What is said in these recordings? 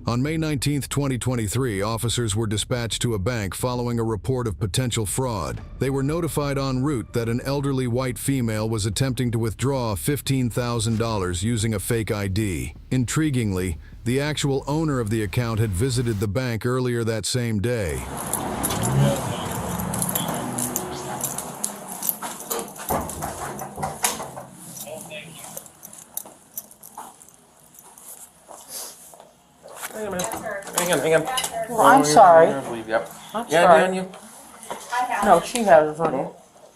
On May 19, 2023, officers were dispatched to a bank following a report of potential fraud. They were notified en route that an elderly white female was attempting to withdraw $15,000 using a fake ID. Intriguingly, the actual owner of the account had visited the bank earlier that same day. Hang on. Well, I'm sorry. Yep. I'm Yeah, sorry. Dan, you? No, she has it, honey.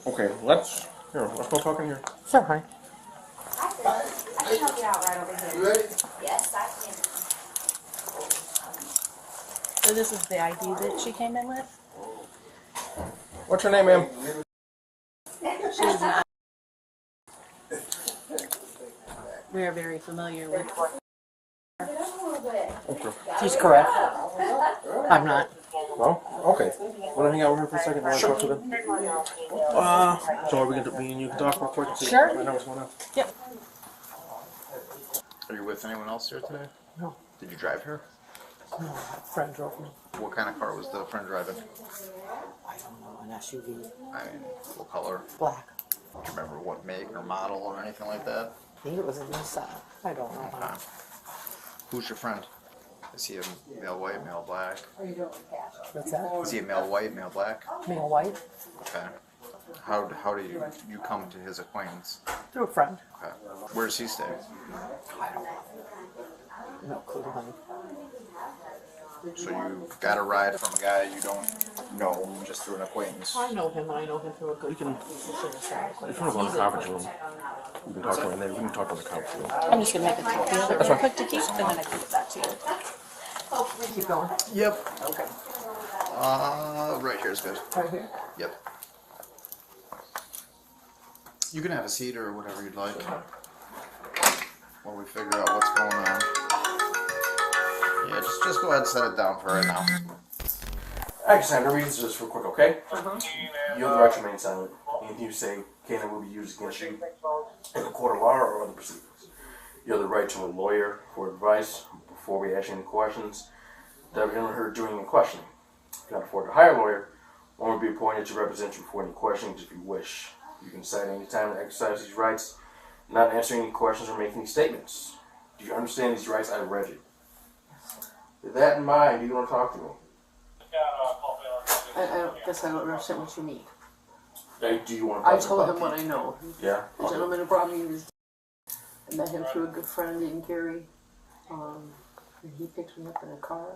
Okay, let's go talking here. Sure, honey. I can help you out right over here. You ready? Yes, I can. So this is the ID that she came in with? What's your name, ma'am? We are very familiar with. Okay. She's correct. I'm not. Well, okay. Want to hang out with her for a second? Want to talk to them? So me and you can talk real quick and see Sure. find out what's going on. Yep. Are you with anyone else here today? No. Did you drive here? No, a friend drove me. What kind of car was the friend driving? I don't know, an SUV. I mean, what color? Black. Do you remember what make or model or anything like that? I think it was a Nissan. I don't know. Okay. Who's your friend? Is he a male white, male black? What's that? Is he a male white, male black? Male white? Okay. How do you come to his acquaintance? Through a friend. Okay. Where does he stay? I don't know. No clue, honey. So you got a ride from a guy you don't know just through an acquaintance. I know him. I know him through a good friend. If you want to go in the conference room, we can talk to her in there. We can talk in the conference room. I'm just gonna make a copy of it real quick to keep, and then I can get back to you. Keep going. Yep. Okay. Right here's good. Right here. Yep. You can have a seat or whatever you'd like while we figure out what's going on. Yeah, just go ahead and set it down for right now. Alexander, read this just real quick, okay? You have the right to remain silent. Anything you say can and will be used against you in a court of law or other proceedings. You have the right to a lawyer for advice before we ask you any questions that we haven't heard during the questioning. If you cannot afford to hire a lawyer, one will be appointed to represent you before any questions if you wish. You can decide any time to exercise these rights, not answering any questions or making any statements. Do you understand these rights? I read you. With that in mind, do you want to talk to me? I guess I don't understand what you mean. Do you want to talk I to me told about him what I know. Yeah? The gentleman who brought me was. I met him through a good friend in Gary. And he picked me up in a car.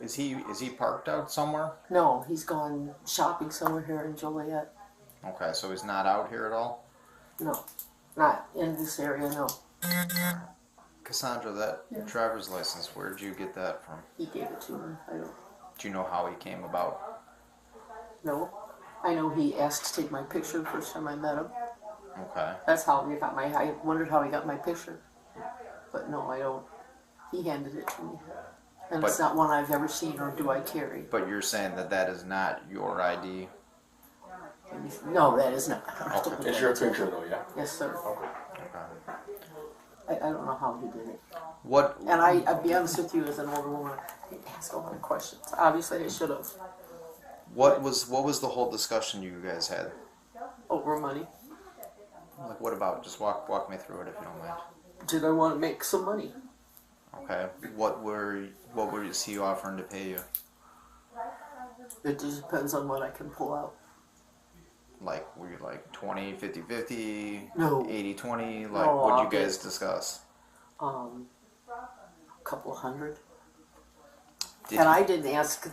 Is he parked out somewhere? No, he's gone shopping somewhere here in Joliet. Okay, so he's not out here at all? No, not in this area, no. Cassandra, that driver's license, where'd you get that from? He gave it to me. I don't Do you know how he came about? know. I know he asked to take my picture the first time I met him. Okay. That's how he got I wondered how he got my picture. But no, I don't. He handed it to me. And it's not one I've ever seen or do I carry. But you're saying that is not your ID? No, that is not. Okay. It's your picture, though, yeah? Yes, sir. Okay. I don't know how he did it. What? And I'll be honest with you, as an older woman, I didn't ask a lot of questions. Obviously, I should have. What was the whole discussion you guys had? Over money. Like, what about? Just walk me through it if you don't mind. Did I want to make some money? Okay. What were he offering to pay you? It just depends on what I can pull out. Like, were you like 20, 50, 50, No. 80, 20? Like, No, what'd I'll you guys discuss? A couple hundred. Did And he- I didn't ask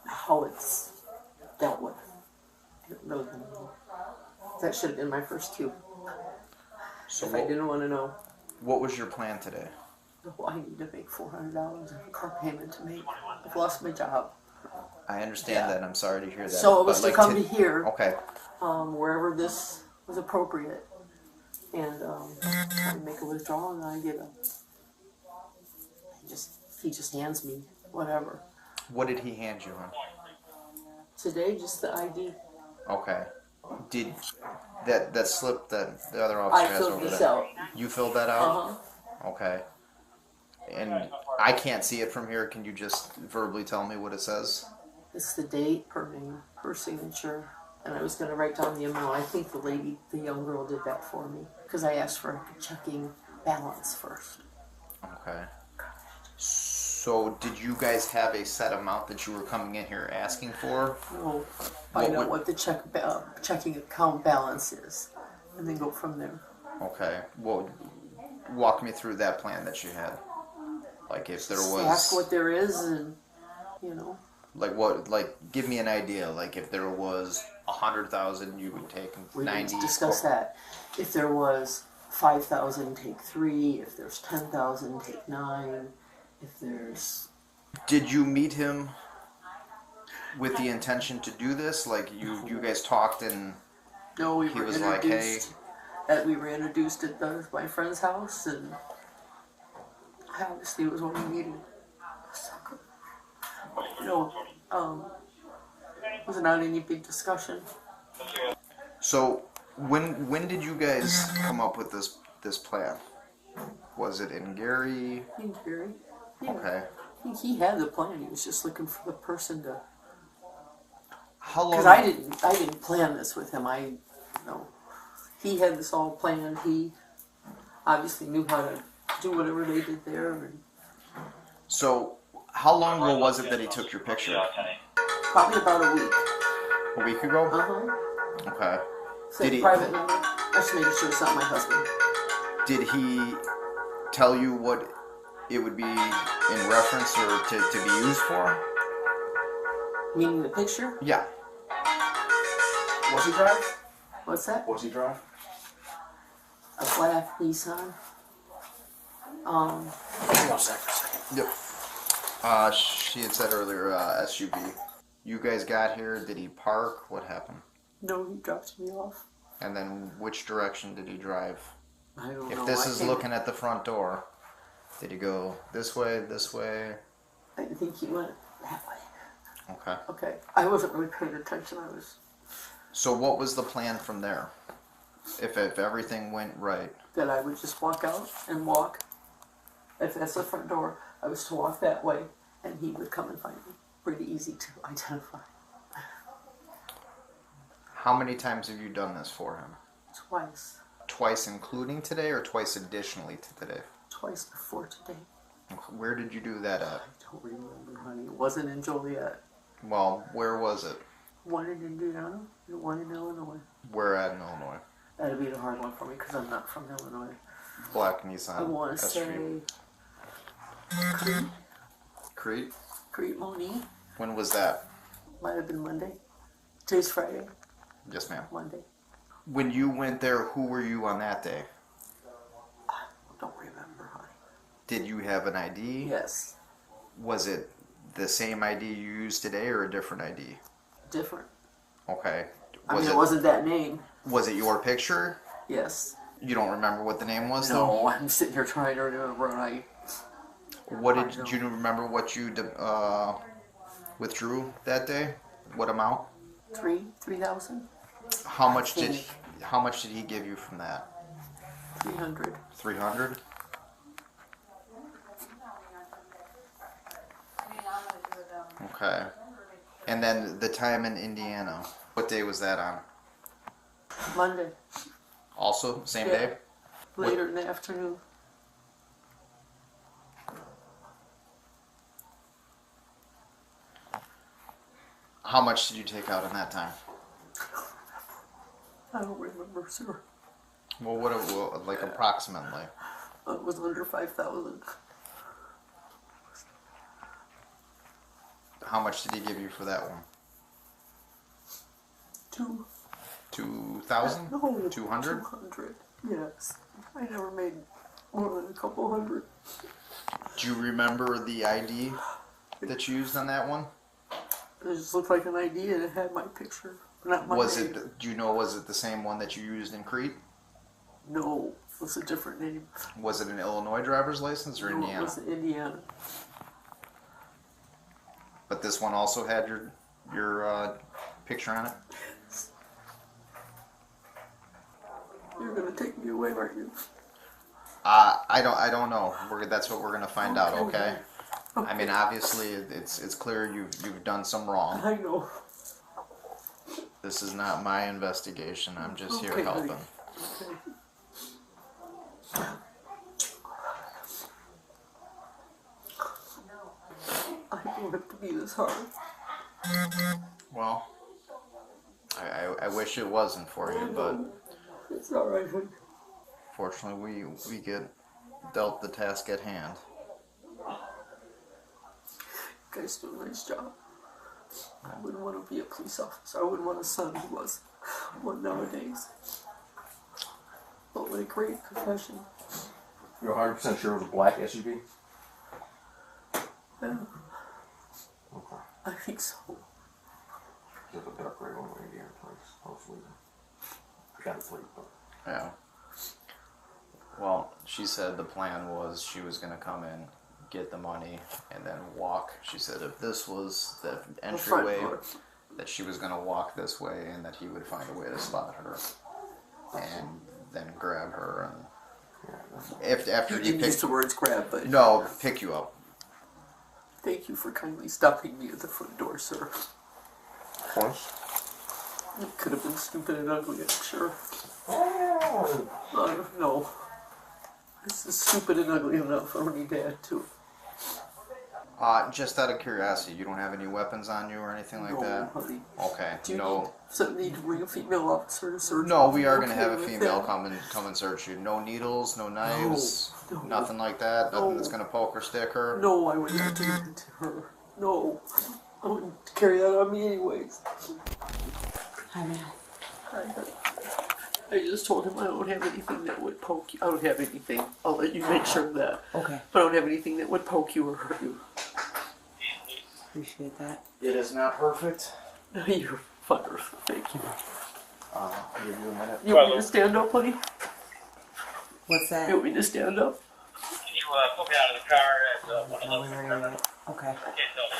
how it's dealt with. I don't really know. That should have been my first cue. So If I didn't want to know. what was your plan today? Well, I need to make $400 in a car payment to make. I've lost my job. I understand that, and I'm sorry to hear that. So it was but, to come to here, Okay. wherever this was appropriate, and I make a withdrawal, and I get he just hands me whatever. What did he hand you, hon? Today, just the ID. Okay. Did that slip that the other I officer has filled over this there. out. You filled that out? Uh-huh. Okay. And I can't see it from here. Can you just verbally tell me what it says? It's the date, her name, her signature, and I was going to write down the amount. I think the young girl did that for me because I asked for a checking balance first. Okay. So did you guys have a set amount that you were coming in here asking for? We'll find out what the checking account balance is, and then go from there. Okay. Well, walk me through that plan that you had. Like if there Just was... ask what there is, and you know. Like what? Like give me an idea. Like if there was 100,000, you would take We 90. didn't discuss that. If there was 5,000, take 3. If there's 10,000, take 9. If there's... Did you meet him with the intention to do this? Like you guys talked and No, we he were was like, hey. We were introduced at my friend's house, and obviously it was what we needed. No, was not any big discussion. So when did you guys come up with this plan? Was it in Gary? In Gary. Yeah. Okay. I think he had the plan. He was just looking for the person to. How long? Because I didn't plan this with him. He had this all planned. He obviously knew how to do whatever they did there. And So how long ago was it that he took your picture? probably about a week. A week ago? Uh-huh. Okay. Said Did he- private number. I just making sure it's not my husband. Did he tell you what it would be in reference or to be used for? Meaning the picture? Yeah. What's he drive? What's that? What's he drive? A black Nissan. Hang on a second. Yep. She had said earlier SUV. You guys got here. Did he park? What happened? No, he dropped me off. And then which direction did he drive? I don't know. If this I is can't- looking at the front door, did he go this way, this way? I think he went that way. Okay. Okay. I wasn't really paying attention. I was. So what was the plan from there? If everything went right. That I would just walk out and walk. If that's the front door, I was to walk that way, and he would come and find me. Pretty easy to identify. How many times have you done this for him? Twice. Twice including today or twice additionally to today? Twice before today. Where did you do that at? I don't remember, honey. It wasn't in Joliet. Well, where was it? One in Indiana and one in Illinois. Where at in Illinois? That'd be the hard one for me because I'm not from Illinois. Black Nissan. I want to SUV. say Crete? Crete Moni. When was that? Might have been Monday. Today's Friday. Yes, ma'am. Monday. When you went there, who were you on that day? I don't remember, honey. Did you have an ID? Yes. Was it the same ID you used today or a different ID? Different. Okay. It wasn't that name. Was it your picture? Yes. You don't remember what the name was, No, I'm sitting here trying to remember, and I though? What did you remember what you withdrew that day? What amount? 3,000, How much did think. how much did he give you from that? 300. 300? Okay. And then the time in Indiana. What day was that on? Monday, Also same Yeah. day? later in the afternoon. How much did you take out in that time? I don't remember, sir. Well, what like approximately? It was under 5,000. How much did he give you for that one? 2,000? No. 200? 200. Yes. I never made more than a couple hundred. Do you remember the ID that you used on that one? It just looked like an ID and it had my picture. Not my Was name. it? Do you know? Was it the same one that you used in Crete? No, it was a different name. Was it an Illinois driver's license or No, Indiana? it was Indiana. But this one also had your picture on it. gonna take me away, aren't you? I don't know. That's what we're gonna find out. Okay. I mean, obviously, it's clear you've done some wrong. I know. This is not my investigation. I'm just here Okay, helping. Okay. I don't want it to be this hard. Well, I wish it wasn't for you, but It's alright, honey. fortunately, we get dealt the task at hand. You guys do a nice job. I wouldn't want to be a police officer. I wouldn't want a son who was one nowadays. But what a great profession. You're 100% sure it was a black SUV? Yeah, Okay. I think so. There's a dark gray one right here, twice. Hopefully. I got it for you, but. Yeah. Well, she said the plan was she was gonna come in, get the money, and then walk. She said if this was the entryway, that she was gonna walk this way, and that he would find a way to spot her, and then grab her, and after You he didn't use picked the words grab, but no, pick you up. thank you for kindly stopping me at the front door, sir. Points? It could have been stupid and ugly, I'm sure. Oh. No. This is stupid and ugly enough for me, Dad, too. Just out of curiosity, you don't have any weapons on you or anything like No, that? honey. Okay, Do you no. need to bring a female officer to search? No, we are Okay gonna have a with female that? come and search you. No needles, no knives, No. nothing like that. Nothing No. that's gonna poke or stick her. No, I would not do that to her. No. I wouldn't carry that on me anyways. Hi, man. I just told him I don't have anything that would poke you. I don't have anything. I'll let you make sure of that. Okay. But I don't have anything that would poke you or hurt you. Appreciate that. It is not perfect. You're fine. Thank you. I'll give you a minute. You want me to stand up, honey? What's that? You want me to stand up? Can you put me out of the car at 111? Okay. I can't tell you.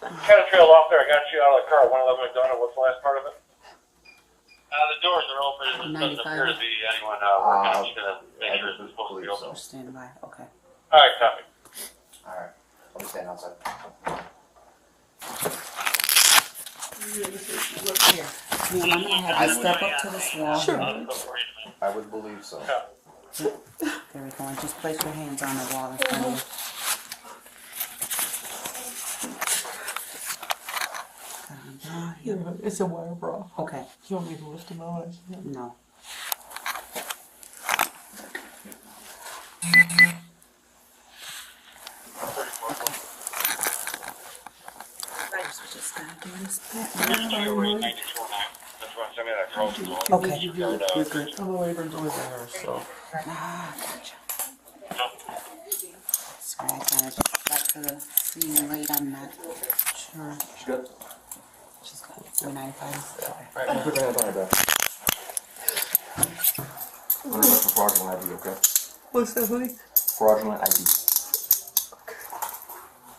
Kind of trailed off there. I got you out of the car at 111 McDonald. What's the last part of it? The doors are open. There doesn't appear to be anyone working. I'm just going to make sure it's supposed to be open. Just stand by. Okay. All right, copy. Alright. I'll be standing outside. Here. Ma'am, I'm gonna have you step up to this wall. Sure. I would believe so. There we go. And just place your hands on the wall in front of you. It's a wire bra. Okay. You want me to lift him out? No. Just gonna do this back. You're right, 94.9. That's why I sent me that call. Okay. You're good. Oh, the waiver's over there, so. Ah, gotcha. Sorry, I kind of got to the scene late on that. Sure. She's good? She's got 495. Alright, I'll put your hands on her back. I'm gonna look for fraudulent ID, okay? What's that, honey? Fraudulent ID.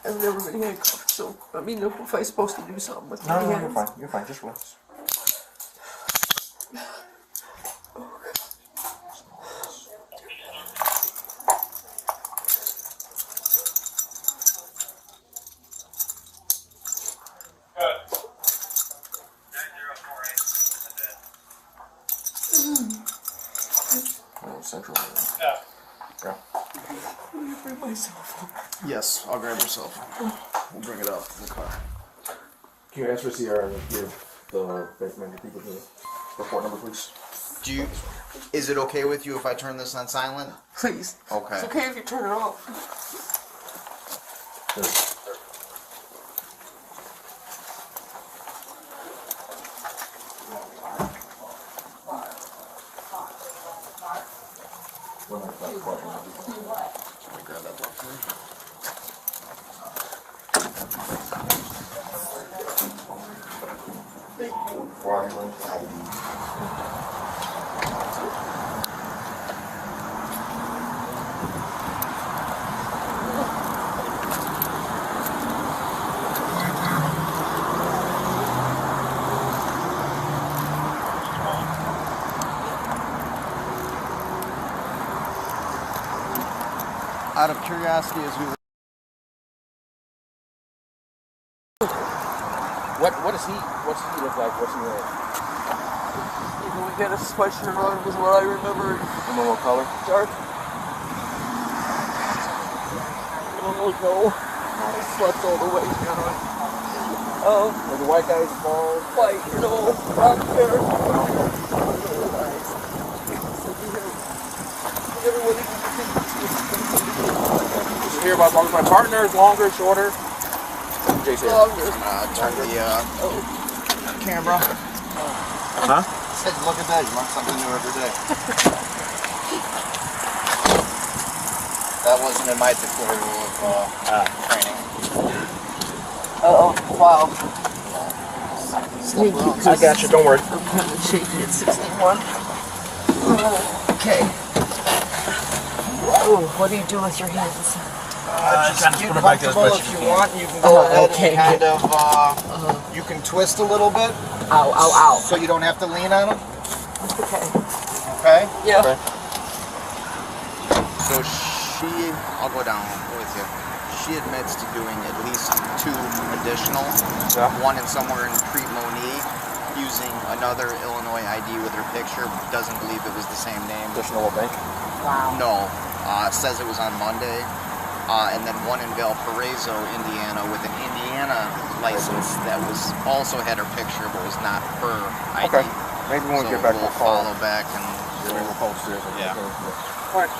I've never been handcuffed, so I mean, if I'm supposed to do something with my No, hands. you're fine. You're fine. Just relax. Oh, Central. Yeah. Yeah. Let me bring my cell phone. Yes, I'll grab your cell phone. We'll bring it up in the car. Can you ask for Sierra and give the bank manager people the report number, please? Is it okay with you if I turn this on silent? Please. Okay. It's okay if you turn it off. Let me grab that book for you. Fraudulent ID. Out of curiosity, as we were... What does he look like? What's he wearing? We got a sweatshirt on, was what I remember. Remember what color? Dark. Oh no. I slept all the way down. Oh. Were the white guys bald? White, brown hair. Did you hear about my partner is longer, shorter? Jason. Longer. Turn the camera. Huh? Said, look at that, you learn something new every day. That wasn't in my tutorial of training. Oh, wow. I got you, don't worry. I'm kind of shaky at 61. Okay. Oh, what do you do with your hands? Just get comfortable if you want. You can go ahead and kind of, you can twist a little bit. Ow, ow, ow. So you don't have to lean on them. Okay. Okay? Yeah. Okay. So I'll go down with you. She admits to doing at least 2 additional. Yeah. One in somewhere in Crete Monique, using another Illinois ID with her picture. Doesn't believe it was the same name. Additional what bank? Wow. No. Says it was on Monday. And then one in Valparaiso, Indiana, with an Indiana license that was also had her picture, but was not her ID. Okay. Maybe when we So get back, we'll we'll call. follow back and Maybe we'll call upstairs. Yeah. All right.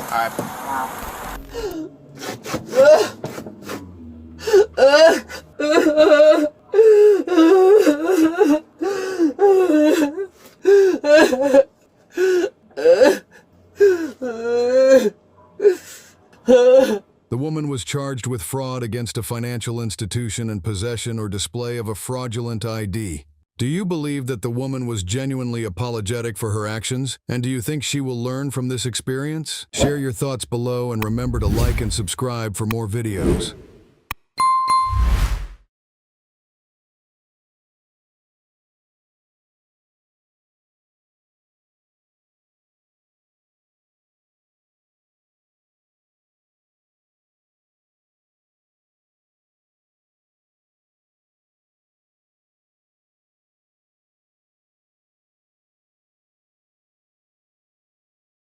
all right. The woman was charged with fraud against a financial institution and possession or display of a fraudulent ID. Do you believe that the woman was genuinely apologetic for her actions? And do you think she will learn from this experience? Share your thoughts below and remember to like and subscribe for more videos.